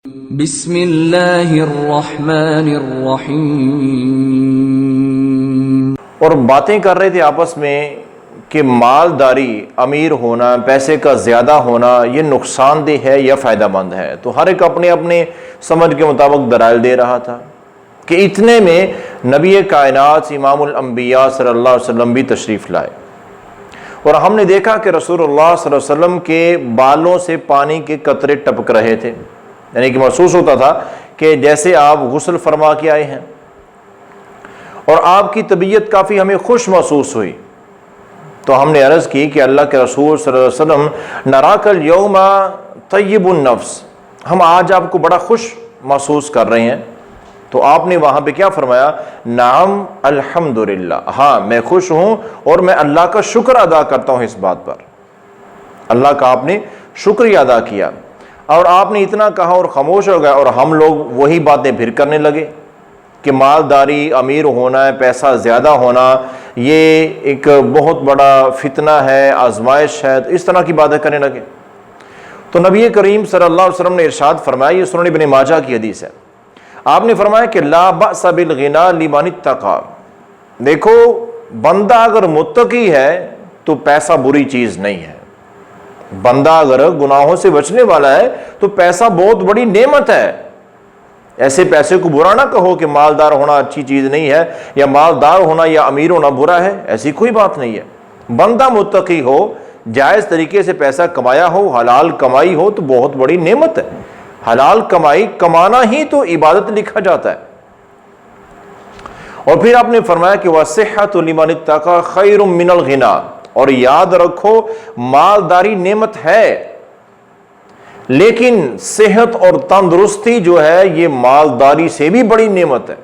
بسم اللہ الرحمن الرحیم۔ اور باتیں کر رہے تھے آپس میں کہ مالداری، امیر ہونا، پیسے کا زیادہ ہونا یہ نقصان دہ ہے یا فائدہ مند ہے۔ تو ہر ایک اپنے اپنے سمجھ کے مطابق دلائل دے رہا تھا کہ اتنے میں نبی کائنات امام الانبیاء صلی اللہ علیہ وسلم بھی تشریف لائے، اور ہم نے دیکھا کہ رسول اللہ صلی اللہ علیہ وسلم کے بالوں سے پانی کے قطرے ٹپک رہے تھے، یعنی کہ محسوس ہوتا تھا کہ جیسے آپ غسل فرما کے آئے ہیں، اور آپ کی طبیعت کافی ہمیں خوش محسوس ہوئی۔ تو ہم نے عرض کی کہ اللہ کے رسول صلی اللہ علیہ وسلم نراک الیوم طیب النفس، ہم آج آپ کو بڑا خوش محسوس کر رہے ہیں۔ تو آپ نے وہاں پہ کیا فرمایا؟ نعم الحمدللہ، ہاں میں خوش ہوں اور میں اللہ کا شکر ادا کرتا ہوں اس بات پر۔ اللہ کا آپ نے شکریہ ادا کیا، اور آپ نے اتنا کہا اور خاموش ہو گئے، اور ہم لوگ وہی باتیں پھر کرنے لگے کہ مالداری، امیر ہونا ہے، پیسہ زیادہ ہونا یہ ایک بہت بڑا فتنہ ہے، آزمائش ہے، اس طرح کی باتیں کرنے لگے۔ تو نبی کریم صلی اللہ علیہ وسلم نے ارشاد فرمایا، یہ سنن ابن ماجہ کی حدیث ہے، آپ نے فرمایا کہ لا بأس بالغنى لمن اتقى، دیکھو بندہ اگر متقی ہے تو پیسہ بری چیز نہیں ہے۔ بندہ اگر گناہوں سے بچنے والا ہے تو پیسہ بہت بڑی نعمت ہے۔ ایسے پیسے کو برا نہ کہو کہ مالدار ہونا اچھی چیز نہیں ہے، یا مالدار ہونا یا امیر ہونا برا ہے، ایسی کوئی بات نہیں ہے۔ بندہ متقی ہو، جائز طریقے سے پیسہ کمایا ہو، حلال کمائی ہو تو بہت بڑی نعمت ہے۔ حلال کمائی کمانا ہی تو عبادت لکھا جاتا ہے۔ اور پھر آپ نے فرمایا کہ وَالصِّحَّةُ لِمَنِ اتَّقَى خَيْرٌ مِّنَ الْغِنَى، اور یاد رکھو مالداری نعمت ہے، لیکن صحت اور تندرستی جو ہے یہ مالداری سے بھی بڑی نعمت ہے۔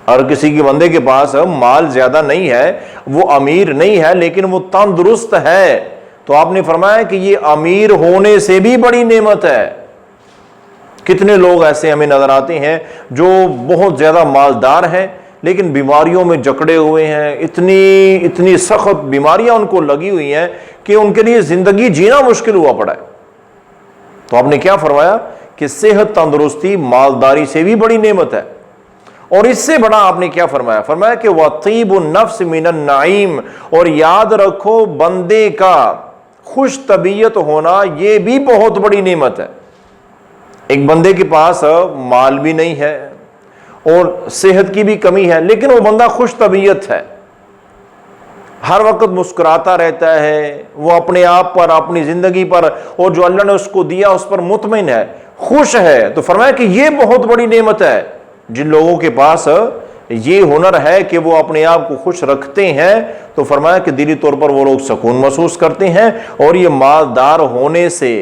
اور کسی کے بندے کے پاس مال زیادہ نہیں ہے، وہ امیر نہیں ہے لیکن وہ تندرست ہے، تو آپ نے فرمایا کہ یہ امیر ہونے سے بھی بڑی نعمت ہے۔ کتنے لوگ ایسے ہمیں نظر آتے ہیں جو بہت زیادہ مالدار ہیں لیکن بیماریوں میں جکڑے ہوئے ہیں، اتنی سخت بیماریاں ان کو لگی ہوئی ہیں کہ ان کے لیے زندگی جینا مشکل ہوا پڑا ہے۔ تو آپ نے کیا فرمایا کہ صحت تندرستی مالداری سے بھی بڑی نعمت ہے، اور اس سے بڑا آپ نے کیا فرمایا؟ فرمایا کہ وَطِيبُ النَّفْسِ مِنَ النَّعِيمِ، اور یاد رکھو بندے کا خوش طبیعت ہونا یہ بھی بہت بڑی نعمت ہے۔ ایک بندے کے پاس مال بھی نہیں ہے اور صحت کی بھی کمی ہے، لیکن وہ بندہ خوش طبیعت ہے، ہر وقت مسکراتا رہتا ہے، وہ اپنے آپ پر، اپنی زندگی پر اور جو اللہ نے اس کو دیا اس پر مطمئن ہے، خوش ہے، تو فرمایا کہ یہ بہت بڑی نعمت ہے۔ جن لوگوں کے پاس یہ ہنر ہے کہ وہ اپنے آپ کو خوش رکھتے ہیں، تو فرمایا کہ دلی طور پر وہ لوگ سکون محسوس کرتے ہیں، اور یہ مالدار ہونے سے،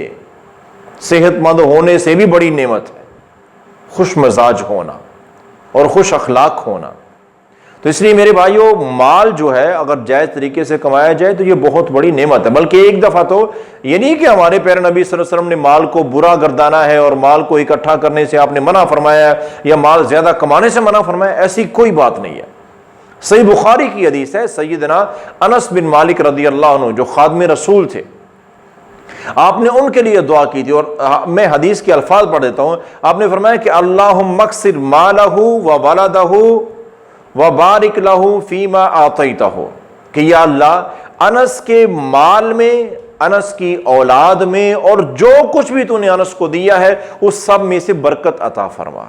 صحت مند ہونے سے بھی بڑی نعمت ہے خوش مزاج ہونا اور خوش اخلاق ہونا۔ تو اس لیے میرے بھائیوں، مال جو ہے اگر جائز طریقے سے کمایا جائے تو یہ بہت بڑی نعمت ہے۔ بلکہ ایک دفعہ تو یہ نہیں کہ ہمارے پیارے نبی صلی اللہ علیہ وسلم نے مال کو برا گردانا ہے اور مال کو اکٹھا کرنے سے آپ نے منع فرمایا ہے یا مال زیادہ کمانے سے منع فرمایا، ایسی کوئی بات نہیں ہے۔ صحیح بخاری کی حدیث ہے، سیدنا انس بن مالک رضی اللہ عنہ جو خادم رسول تھے، آپ نے ان کے لیے دعا کی تھی، اور میں حدیث کے الفاظ پڑھ دیتا ہوں۔ آپ نے فرمایا کہ اللہم اکثر مالہ وولدہ وبارک لہ فیما آتیتہ، کہ یا اللہ انس کے مال میں، انس کی اولاد میں، اور جو کچھ بھی تو نے انس کو دیا ہے اس سب میں سے برکت عطا فرما۔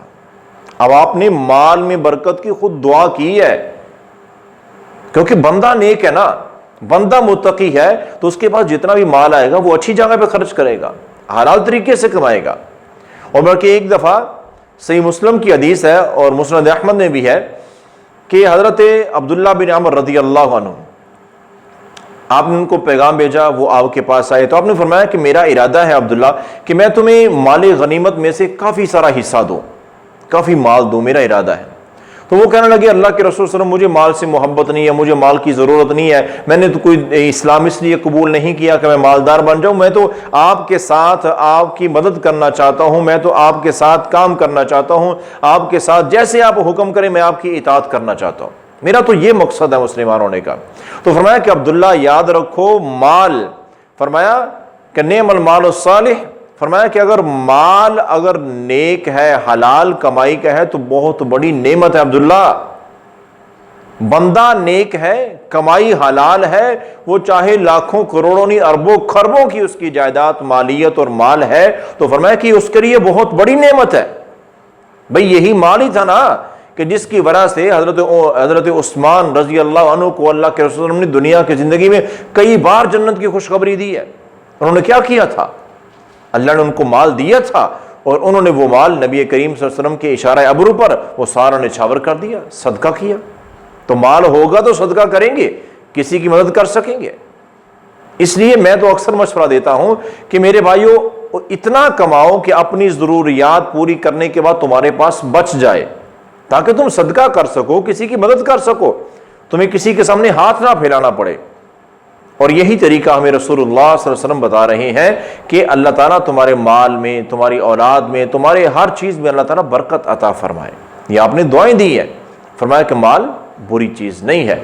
اب آپ نے مال میں برکت کی خود دعا کی ہے، کیونکہ بندہ نیک ہے نا، بندہ متقی ہے تو اس کے پاس جتنا بھی مال آئے گا وہ اچھی جگہ پہ خرچ کرے گا، حلال طریقے سے کمائے گا۔ اور بلکہ ایک دفعہ صحیح مسلم کی حدیث ہے اور مسند احمد میں بھی ہے کہ حضرت عبداللہ بن عمر رضی اللہ عنہ، آپ نے ان کو پیغام بھیجا، وہ آپ کے پاس آئے، تو آپ نے فرمایا کہ میرا ارادہ ہے عبداللہ کہ میں تمہیں مال غنیمت میں سے کافی سارا حصہ دوں، کافی مال دوں، میرا ارادہ ہے۔ تو وہ کہنے لگے اللہ کے رسول صلی اللہ علیہ وسلم مجھے مال سے محبت نہیں ہے، مجھے مال کی ضرورت نہیں ہے، میں نے تو کوئی اسلام اس لیے قبول نہیں کیا کہ میں مالدار بن جاؤں، میں تو آپ کے ساتھ آپ کی مدد کرنا چاہتا ہوں، میں تو آپ کے ساتھ کام کرنا چاہتا ہوں، آپ کے ساتھ جیسے آپ حکم کریں میں آپ کی اطاعت کرنا چاہتا ہوں، میرا تو یہ مقصد ہے مسلمان ہونے کا۔ تو فرمایا کہ عبداللہ یاد رکھو مال، فرمایا کہ نعم المال الصالح فرمایا کہ اگر مال اگر نیک ہے، حلال کمائی کا ہے تو بہت بڑی نعمت ہے عبداللہ۔ بندہ نیک ہے، کمائی حلال ہے، وہ چاہے لاکھوں کروڑوں نہیں اربوں خربوں کی اس کی جائیداد مالیت اور مال ہے تو فرمایا کہ اس کے لیے بہت بڑی نعمت ہے۔ بھئی یہی مال ہی تھا نا کہ جس کی وجہ سے حضرت عثمان رضی اللہ عنہ کو اللہ کے رسول نے دنیا کی زندگی میں کئی بار جنت کی خوشخبری دی ہے۔ انہوں نے کیا کیا تھا؟ اللہ نے ان کو مال دیا تھا اور انہوں نے وہ مال نبی کریم صلی اللہ علیہ وسلم کے اشارہ ابرو پر وہ سارا نچھاور کر دیا، صدقہ کیا۔ تو مال ہوگا تو صدقہ کریں گے، کسی کی مدد کر سکیں گے۔ اس لیے میں تو اکثر مشورہ دیتا ہوں کہ میرے بھائیو اتنا کماؤ کہ اپنی ضروریات پوری کرنے کے بعد تمہارے پاس بچ جائے، تاکہ تم صدقہ کر سکو، کسی کی مدد کر سکو، تمہیں کسی کے سامنے ہاتھ نہ پھیلانا پڑے۔ اور یہی طریقہ ہمیں رسول اللہ صلی اللہ علیہ وسلم بتا رہے ہیں کہ اللہ تعالیٰ تمہارے مال میں، تمہاری اولاد میں، تمہارے ہر چیز میں اللہ تعالیٰ برکت عطا فرمائے۔ یہ آپ نے دعائیں دی ہیں، فرمایا کہ مال بری چیز نہیں ہے۔